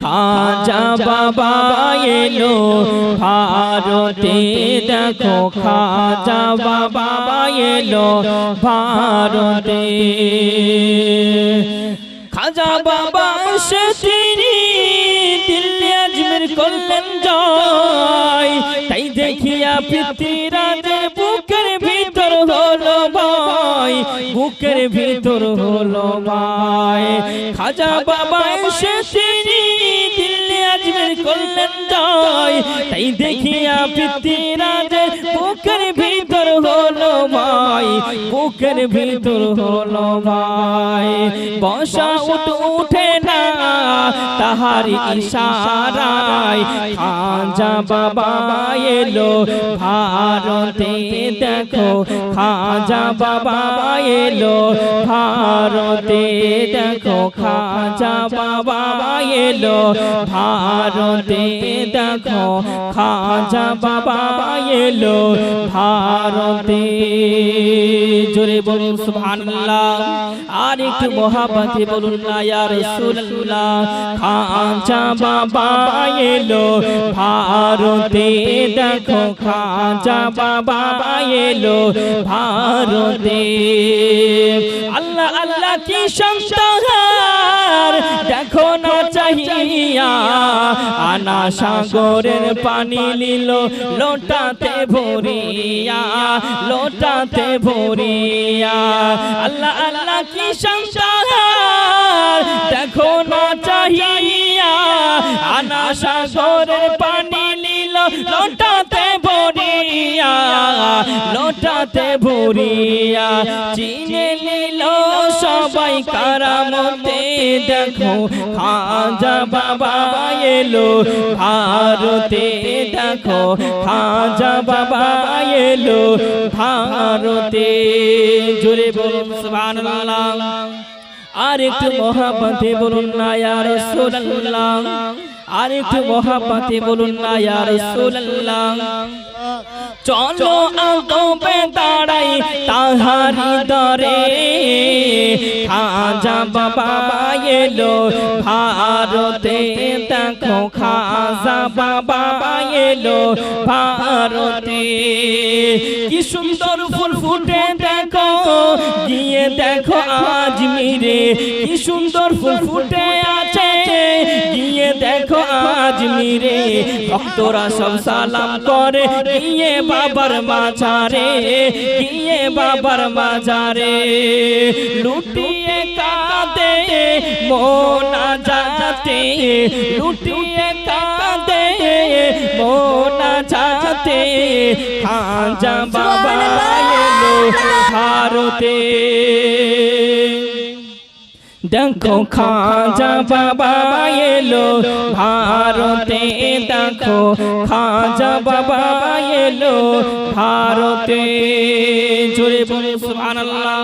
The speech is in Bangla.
খাজা বাবা এলো ভারতে দেখো খাজা বাবা এলো ভারতে খাজা বাবা সে তিনি দিল্লি আজমির করলেন জয় তাই দেখিয়া পৃথ্বীরাজের বুকের ভিতর হলো ভয় বুকের ভিতর হলো ভয় খাজা বাবা সে তিনি দিল্লি আজমির করলেন জয় তাই দেখিয়া পৃথ্বীরাজের বুকের ভিতর হলো ভয় বুকের ভিতর হলো ভয় বসা উঠে না তাহারি ইশারায় খাজা বাবা এলো ভারতে দেখো খাজা বাবা এলো ভারতে দেখো খাজা বাবা এলো ভারতে দেখো খাজা বাবা এলো ভারতে জোরে বলুন সুবহানাল্লাহ আর একটু মহব্বতে বলুন না ইয়া রাসূলুল্লাহ খাজা বাবা এলো ভারতে দেখো খাজা বাবা এলো ভারতে আল্লাহ আল্লাহ কি সংসার দেখো না চাহিয়া আনা সাগরের পানি নিল লোটাতে ভরিয়া লোটাতে ভরিয়া আল্লাহ আল্লাহ কি সংসার দেখো না চাহিয়া আনা সাগরের পানি নিল লোটাতে ভরিয়া লোটাতে ভরিয়া চিনে নিল সবাই কারামতে দেখো খাজা বাবা এলো ভারতে দেখো খাজা বাবা এলো ভারতে জোরে বলুন সুবহানাল্লাহ আর একটু মহব্বতে বলুন না ইয়া রাসূলুল্লাহ আর একটু মহব্বতে বলুন না ইয়া রাসূলুল্লাহ চলো আদবে দাঁড়াই তাহারি দরে খাজা বাবা এলো ভারতে দেখো খাজা বাবা এলো ভারতে কি সুন্দর ফুল ফুটে দেখো গিয়ে দেখো আজমিরে কি সুন্দর ফুল ফুটে আছে গিয়ে দেখো আজমিরে ভক্তরা সব সালাম করে গিয়ে বাবার মাঝারে গিয়ে বাবার মাঝারে লুটিয়ে কাঁদে মোনাজাতে লুটিয়ে কাঁদে মোনাজাতে খাজা বাবা এলো ভারতে দেখো খাজা বাবা এলো ভারতে দেখো খাজা বাবা এলো ভারতে জোরে বলুন সুবহানাল্লাহ।